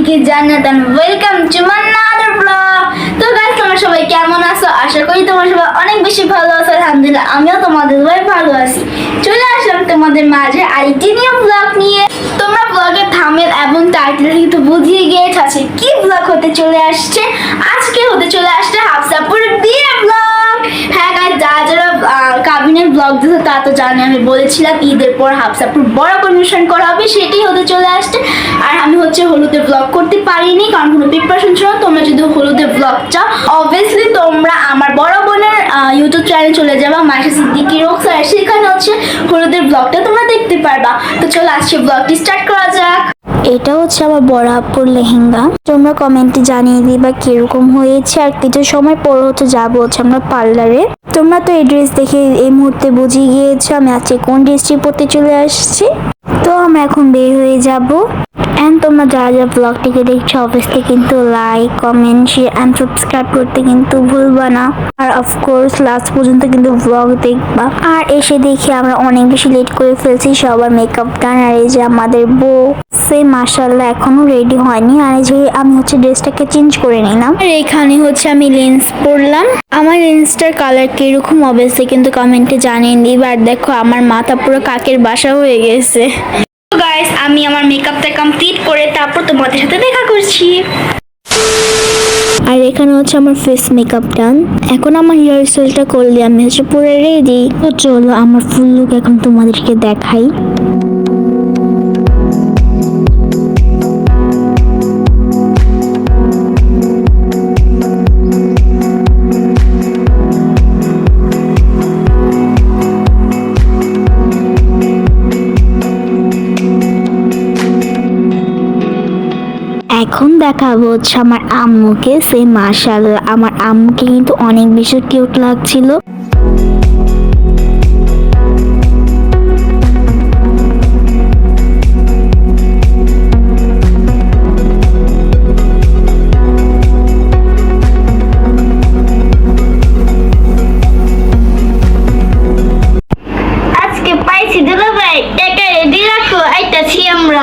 সবাইকে জানাত and welcome to my another vlog. তো গাইস তোমরা সবাই কেমন আছো? আশা করি তোমরা সবাই অনেক বেশি ভালো আছো। আলহামদুলিল্লাহ আমিও তোমাদের ভাই ভালো আছি। চলে আসলাম তোমাদের মাঝে আরেকটি নিউ ব্লগ নিয়ে। তোমরা ব্লগের থাম্বনেল এবং টাইটেল কিন্তু বুঝিয়ে গিয়েছো কি ব্লগ হতে চলে আসছে। আজকে হতে চলে আসছে হাফসাপুর বিয়ে ব্লগ। হ্যাঁ গাইস যারা কাবিনের ব্লগ দিতে তা তো জানি, আমি বলেছিলাম ঈদের পর হাফসাপুর বড় কনভেনশন করা হবে, সেটাই হতে চলে আসছে। আর আমি হলুদের ব্লগ করতে পারিনি কারণ কোনো প্রিপারেশন ছিল না। তোমরা যদি হলুদের ব্লগ চাও অবভিয়াসলি তোমরা আমার বড় বোনের ইউটিউব চ্যানেলে চলে যাবা, মাইশা সিদ্দিকী রোকসার, সেখানে হলুদের ব্লগটা তোমরা দেখতে পারবা। তো চলো আজকে ব্লগটি স্টার্ট করা যাক। এটা আমার বড় আপুর লেহেঙ্গা। তোমরা কমেন্টে জানিয়ে দিবা কিরকম হয়েছে। আর কিছু সময় পর যাবো আমরা পার্লারে। তোমরা তো এই ড্রেস দেখে এই মুহূর্তে বুঝিয়ে গিয়েছো আমি আজকে কোন ড্রেসটি পরতে চলে আসছি। তো আমরা এখন বের হয়ে যাব। এন্ড তোমরা যারা ব্লগটিকে দেখছো অবশ্যই কিন্তু like, comment, share and subscribe করতে কিন্তু ভুলবা না। আর অফকোর্স লাস্ট পর্যন্ত কিন্তু ব্লগ দেখবা। আর এসে দেখি আমরা অনেক বেশি লেট করে ফেলছি, সবার মেকআপ ডান। আর এই যে আমাদের বউ সে মাশাআল্লাহ এখনো রেডি হয়নি। আর এই যে আমি ড্রেসটাকে চেঞ্জ করে নিলাম। আর এখানে আমি লেন্স পরলাম। আমার লেন্সটার কালার কিরকম অবশ্যই কিন্তু কমেন্টে জানিয়ে দিবা। আর দেখো আমার মাথা পুরো কাকের বাসা হয়ে গেছে। গাইস আমি আমার মেকআপটা কমপ্লিট করে তারপর তোমাদের সাথে দেখা করছি। আর এখানে আমার ফেস মেকআপ ডান। এখন আমার হেয়ার স্টাইলটা করলে আমি পুরো রেডি। তো চলো আমার ফুল লুক এখন তোমাদেরকে দেখাই। এখন দেখাবো আমার আম্মুকে। সে মাশাআল্লাহ আমার আম্মুকে কিন্তু অনেক বেশি কিউট লাগছিল। আজকে পাইছি দুলা ভাই, টাকা রেডি রাখো, আইতাছি আমরা।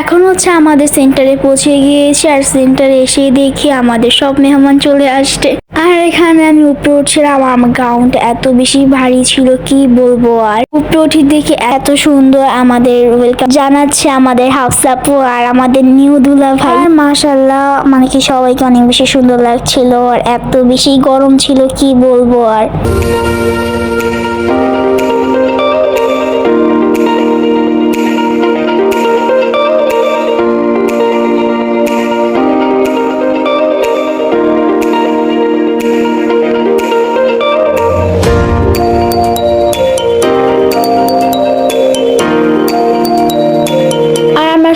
এখন আমাদের সেন্টারে পৌঁছে গিয়েছি। আর সেন্টারে এসে দেখি আমাদের সব মেহমান চলে আসছে। আর এখানে আমি উপরে উঠছিলাম। আমার গাউনটা এত বেশি ভারী ছিল কি বলবো। আর উপরে উঠে দেখি এত সুন্দর আমাদের ওয়েলকাম জানাচ্ছে আমাদের হাফসাপু আর আমাদের নিউ দুলা ভাই। আর মাশাআল্লাহ মানে কি সবাইকে অনেক বেশি সুন্দর লাগছিল। আর এত বেশি গরম ছিল কি বলবো। আর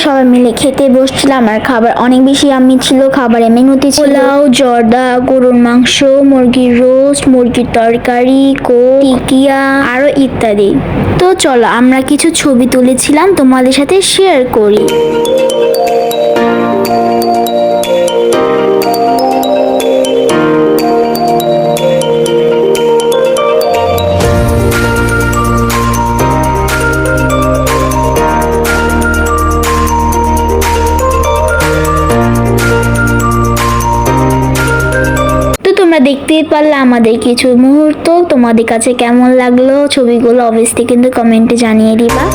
সবাই মিলে খেতে বসছিলাম। আর খাবার অনেক বেশি আমি ছিল। খাবারের মেনুতে ছিল পোলাও, জর্দা, গরুর মাংস, মুরগির রোস্ট, মুরগির তরকারি, টিকিয়া আরো ইত্যাদি। তো চলো আমরা কিছু ছবি তুলেছিলাম তোমাদের সাথে শেয়ার করি। তোমরা দেখতেই পারলে আমাদের কিছু মুহূর্ত। তোমাদের কাছে কেমন লাগলো ছবিগুলো অবশ্যই কিন্তু কমেন্টে জানিয়ে দিবা।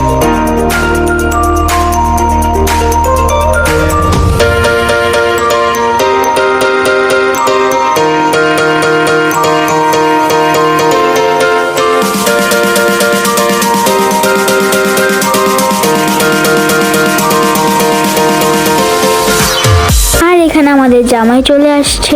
জামাই চলে আসছে।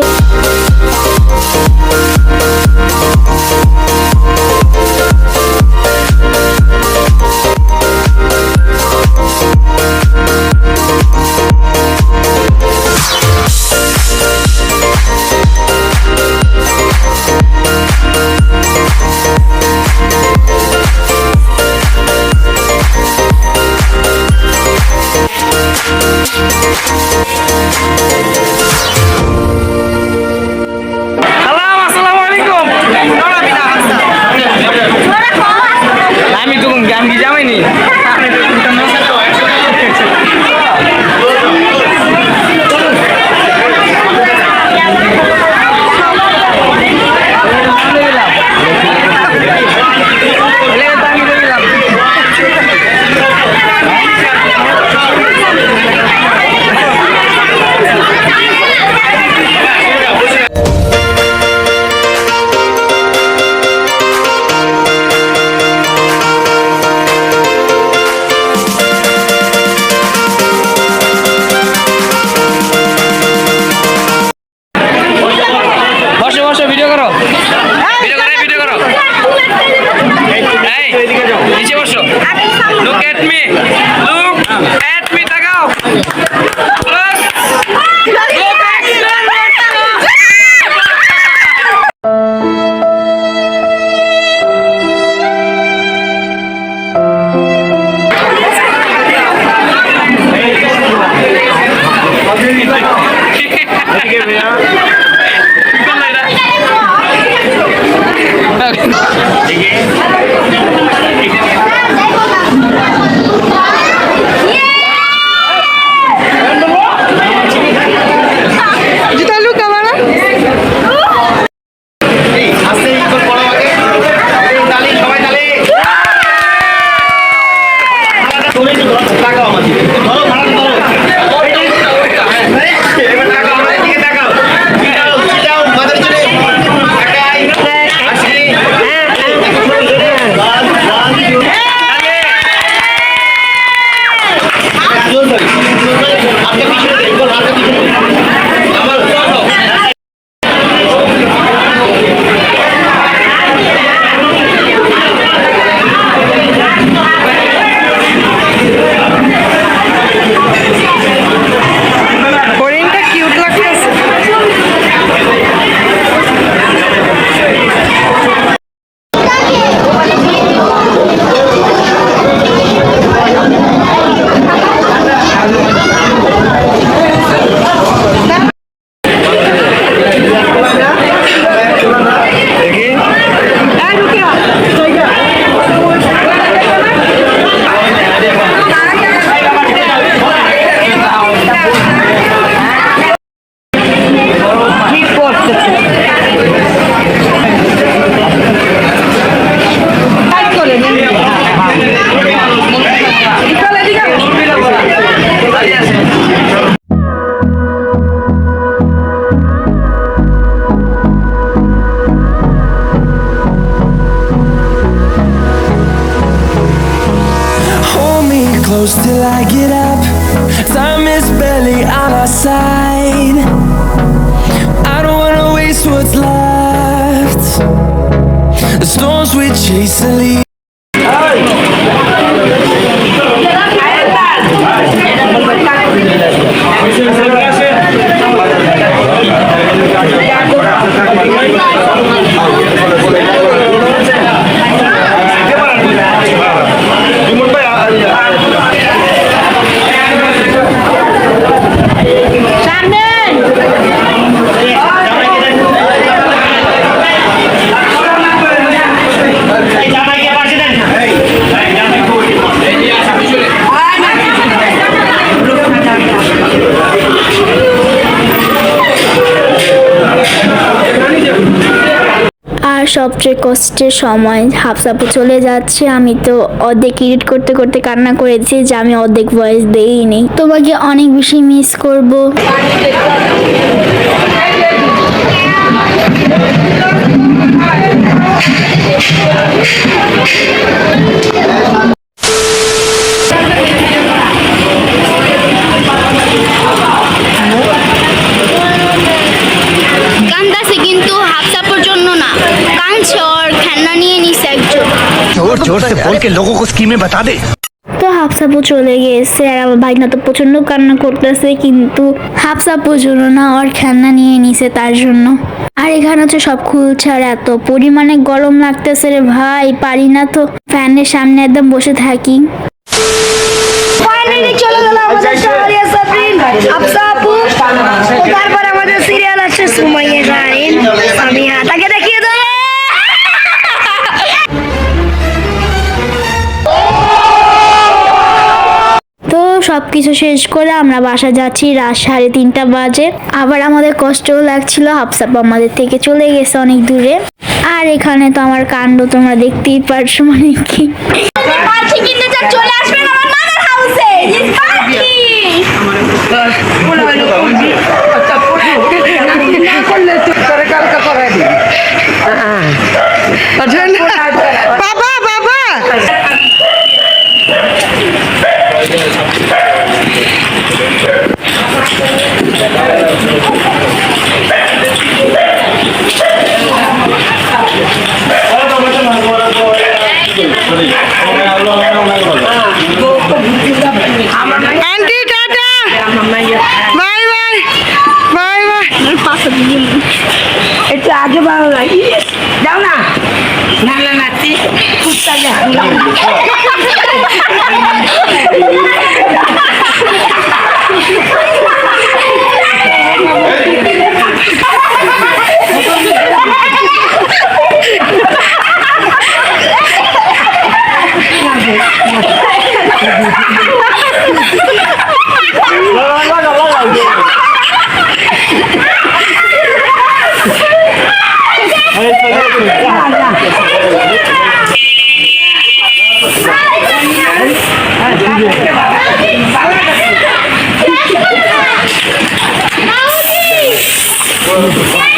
আমি তো গান কি জামাইনি ভিডিও করো ভিডিও করো নিচে বসো লুক এট মি তাকাও Close till I get up. Time is barely on our side. I don't wanna waste what's left. The storms we chase are leaving. সবচেয়ে কষ্টের সময় হাফসাপু চলে যাচ্ছে। আমি তো অর্ধেক এডিট করতে করতে কান্না করেছি যে আমি অর্ধেক ভয়েস দেইনি। তোমাকে অনেক বেশি মিস করব। जोर से बोल के लोगों को स्कीमें बता दे। তো হাফসাপু চলে গেছে আর আমার ভাইনা তো প্রচন্ড কান্না করতেছে, কিন্তু হাফসাপুর জন্য না, ওর খেলনা নিয়ে নিছে তার জন্য। আর এখানে হচ্ছে সব খুলছে আর এত পরিমাণে গরম লাগতেছে রে ভাই, পারি না তো ফ্যানের সামনে একদম বসে থাকি। ফাইনালি চলে গেল আমাদের শাহরিয়া সাবরিন, হাফসা আপু, তারপর আমাদের সিরিয়াল আছে সুমাইয়া জারিন, সামিয়া, তাকে দেখিয়ে দাও। তো সবকিছু শেষ করে আমরা বাসা যাচ্ছি, রাত 3:30 বাজে। আবার আমাদের কষ্টও লাগছিল, হাফসাপু আমাদের থেকে চলে গেছে অনেক দূরে। আর এখানে তো আমার কাণ্ড তোমরা দেখতেই পারছো, মানে কি পাখি কিনতে যা চলে আসবেন আমার নানার হাউসে, জিস পাখি। বাবা বাবা aunty tata, bye bye bye bye. একটু আগে ভালো লাগে, যাও না নানা নাতি কুত্তা Yeah.